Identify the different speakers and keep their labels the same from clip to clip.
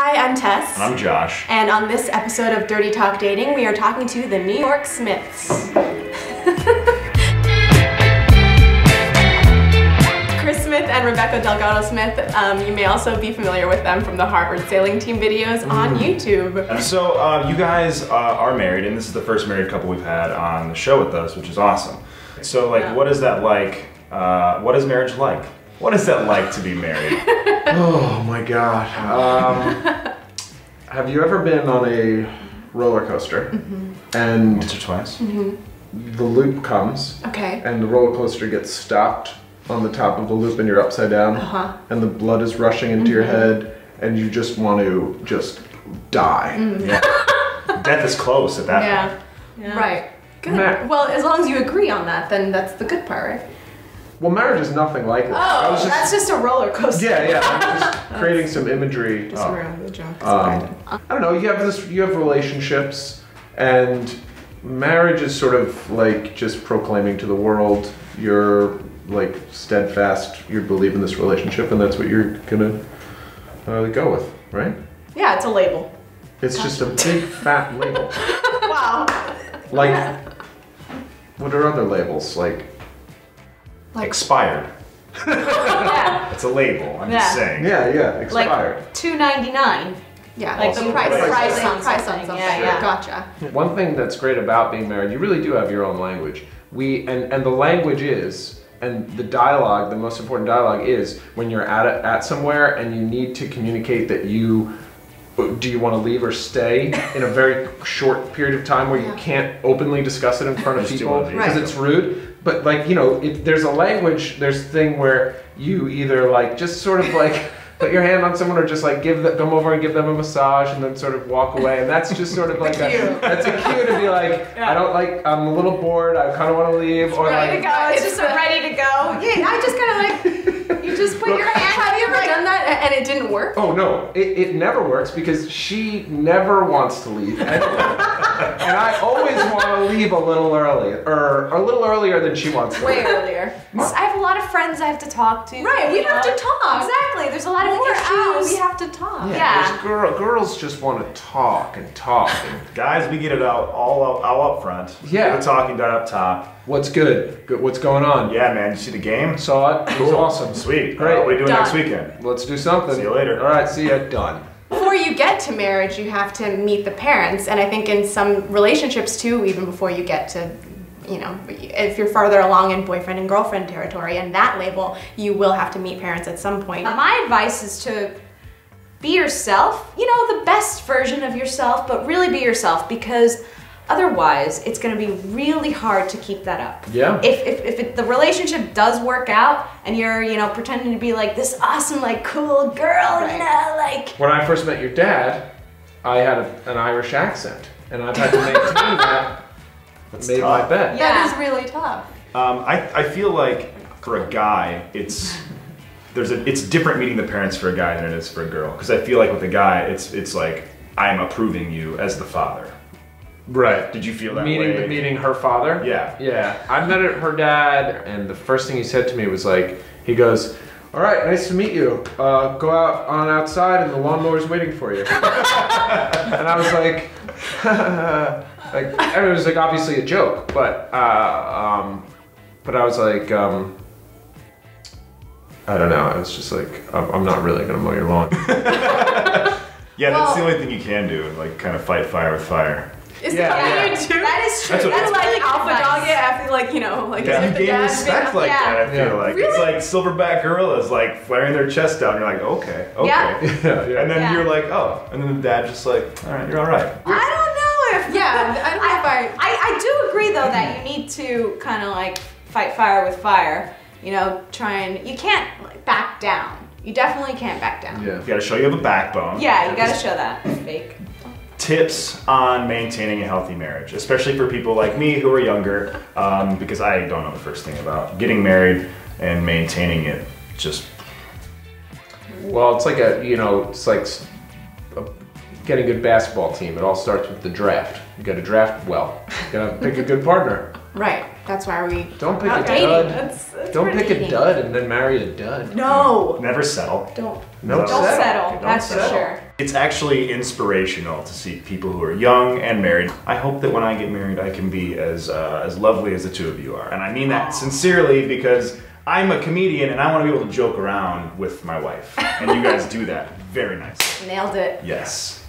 Speaker 1: Hi, I'm Tess.
Speaker 2: And I'm Josh.
Speaker 1: And on this episode of Dirty Talk Dating, we are talking to the New York Smiths. Chris Smith and Rebecca Delgado Smith, you may also be familiar with them from the Harvard sailing team videos on YouTube.
Speaker 2: And so you guys are married, and this is the first married couple we've had on the show with us, which is awesome. So like, what is that like? What is marriage like? What is that like to be married?
Speaker 3: Oh my God. Have you ever been on a roller coaster and
Speaker 2: Once or twice.
Speaker 3: the loop comes
Speaker 1: Okay.
Speaker 3: and the roller coaster gets stopped on the top of the loop and you're upside down and the blood is rushing into your head and you just want to just die?
Speaker 2: Yeah. Death is close at that point.
Speaker 1: Yeah. Right. Good.
Speaker 3: Matt.
Speaker 1: Well, as long as you agree on that, then that's the good part, right?
Speaker 3: Well, marriage is nothing like it.
Speaker 1: Oh, that's just a roller coaster.
Speaker 3: Yeah, I'm just creating some imagery.
Speaker 1: Just around the joke.
Speaker 3: I don't know, you have relationships, and marriage is sort of like just proclaiming to the world you're like steadfast, you believe in this relationship, and that's what you're gonna go with, right?
Speaker 1: Yeah, it's a label.
Speaker 3: It's just a big fat label.
Speaker 1: Wow.
Speaker 3: Like, what are other labels? Like
Speaker 2: Expired.
Speaker 1: Yeah.
Speaker 2: It's a label, I'm just saying.
Speaker 3: Yeah, expired.
Speaker 4: Like $2.99.
Speaker 1: Yeah,
Speaker 4: Like
Speaker 1: the
Speaker 4: the
Speaker 1: price on
Speaker 4: something.
Speaker 1: something.
Speaker 4: Yeah.
Speaker 1: Gotcha.
Speaker 3: One thing that's great about being married, you really do have your own language. And the language is, and the dialogue, the most important dialogue is when you're at somewhere and you need to communicate that do you want to leave or stay in a very short period of time where you can't openly discuss it in front of
Speaker 2: Just
Speaker 3: people
Speaker 2: do it.
Speaker 3: because it's rude. But like, you know, there's a language, there's a thing where you either like just sort of like put your hand on someone or just like come over and give them a massage and then sort of walk away, and that's just sort of like that's a cue to be like, I'm a little bored, I kind of want to leave, or
Speaker 1: Ready
Speaker 3: like
Speaker 1: to go.
Speaker 4: It's just ready to go.
Speaker 1: Yeah, I just kind of like, you just put your hand. Have you ever done that and it didn't work?
Speaker 3: oh no, it never works because she never wants to leave anywhere. And I always want to leave a little early, or a little earlier than she wants to
Speaker 1: Way
Speaker 3: leave.
Speaker 1: earlier.
Speaker 4: I have a lot of friends I have to talk to.
Speaker 1: Right, we have to talk.
Speaker 4: Exactly. There's a lot of
Speaker 1: When we're out,
Speaker 4: issues.
Speaker 1: we have to talk.
Speaker 4: Yeah.
Speaker 3: Girls just want to talk and talk. And
Speaker 2: Guys, we get it out all up front.
Speaker 3: Yeah.
Speaker 2: We're talking down up top.
Speaker 3: what's good? What's going on?
Speaker 2: Yeah, man, you see the game?
Speaker 3: Saw it. It was awesome.
Speaker 2: Sweet.
Speaker 3: Great.
Speaker 2: What are we doing
Speaker 1: Done.
Speaker 2: next weekend?
Speaker 3: Let's do something.
Speaker 2: See you later.
Speaker 3: All right, see ya. Done.
Speaker 1: Before you get to marriage, you have to meet the parents, and I think in some relationships too, even before you get to, you know, if you're farther along in boyfriend and girlfriend territory and that label, you will have to meet parents at some point.
Speaker 4: My advice is to be yourself, you know, the best version of yourself, but really be yourself, because otherwise it's going to be really hard to keep that up.
Speaker 3: Yeah.
Speaker 4: If the relationship does work out and you're, you know, pretending to be like this awesome, like cool girl, you know, like.
Speaker 3: When I first met your dad, I had an Irish accent, and I've had to maintain that. Made my
Speaker 2: tough.
Speaker 3: bet.
Speaker 1: That is really tough.
Speaker 2: I feel like for a guy, it's different meeting the parents for a guy than it is for a girl. Because I feel like with a guy, it's like I'm approving you as the father.
Speaker 3: Right.
Speaker 2: Did you feel that way?
Speaker 3: Meeting her father?
Speaker 2: Yeah.
Speaker 3: Yeah. I met her dad, and the first thing he said to me was like, he goes, "All right, nice to meet you. Go out on outside, and the lawnmower's waiting for you." And I was like, it was like obviously a joke, but I was like, I don't know. I was just like, I'm not really gonna mow your lawn.
Speaker 2: Yeah, that's the only thing you can do, like kind of fight fire with fire.
Speaker 1: Is
Speaker 3: Yeah,
Speaker 1: that
Speaker 3: yeah.
Speaker 1: what you do?
Speaker 4: That is true.
Speaker 2: That's what-
Speaker 1: That's like
Speaker 4: really
Speaker 1: alpha
Speaker 4: advice.
Speaker 1: dog it after, like, you know, like
Speaker 2: Yeah,
Speaker 1: if
Speaker 2: you
Speaker 1: the
Speaker 2: gain
Speaker 1: dad's
Speaker 2: respect
Speaker 1: been-
Speaker 2: like
Speaker 4: yeah.
Speaker 2: that, I feel
Speaker 3: Yeah.
Speaker 2: like.
Speaker 1: Really?
Speaker 2: It's like silverback gorillas like flaring their chest out, and you're like, okay.
Speaker 4: Yeah.
Speaker 3: Yeah.
Speaker 2: And then
Speaker 4: Yeah.
Speaker 2: you're like, oh. And then the dad just like, all right, you're all right.
Speaker 4: I don't know if.
Speaker 1: Yeah, I don't know if
Speaker 4: I do agree though that you need to kind of like fight fire with fire. You know, you can't like, back down. You definitely can't back down.
Speaker 3: Yeah.
Speaker 2: You gotta show you have a backbone.
Speaker 4: Yeah, you gotta show that. Fake.
Speaker 2: Tips on maintaining a healthy marriage, especially for people like me who are younger, because I don't know the first thing about getting married and maintaining it. Just
Speaker 3: Well, it's like getting a good basketball team. It all starts with the draft. You got to draft well. You got to pick a good partner.
Speaker 1: Right. That's why we.
Speaker 3: Don't pick
Speaker 1: not
Speaker 3: a
Speaker 1: dating.
Speaker 3: dud.
Speaker 1: That's
Speaker 3: Don't
Speaker 1: we're
Speaker 3: pick
Speaker 1: dating.
Speaker 3: a dud and then marry a dud.
Speaker 1: No.
Speaker 2: never settle.
Speaker 1: Don't.
Speaker 3: No
Speaker 4: Don't settle.
Speaker 2: Don't
Speaker 4: That's for
Speaker 2: settle.
Speaker 4: sure.
Speaker 2: It's actually inspirational to see people who are young and married. I hope that when I get married, I can be as lovely as the two of you are. And I mean that sincerely, because I'm a comedian and I want to be able to joke around with my wife. And you guys do that very nicely.
Speaker 1: Nailed it.
Speaker 2: Yes.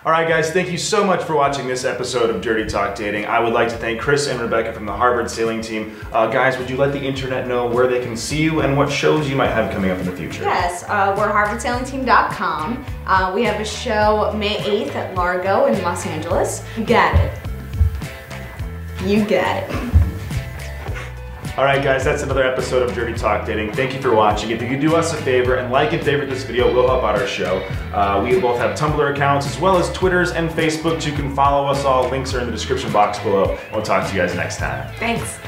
Speaker 2: All right, guys, thank you so much for watching this episode of Dirty Talk Dating. I would like to thank Chris and Rebecca from the Harvard Sailing Team. Guys, would you let the internet know where they can see you and what shows you might have coming up in the future?
Speaker 4: Yes, we're harvardsailingteam.com. We have a show May 8th at Largo in Los Angeles. You got it. You got it.
Speaker 2: All right, guys, that's another episode of Dirty Talk Dating. Thank you for watching. If you could do us a favor and like and favorite this video, we'll help out our show. We both have Tumblr accounts as well as Twitters and Facebooks. You can follow us all. Links are in the description box below. We'll talk to you guys next time.
Speaker 1: Thanks.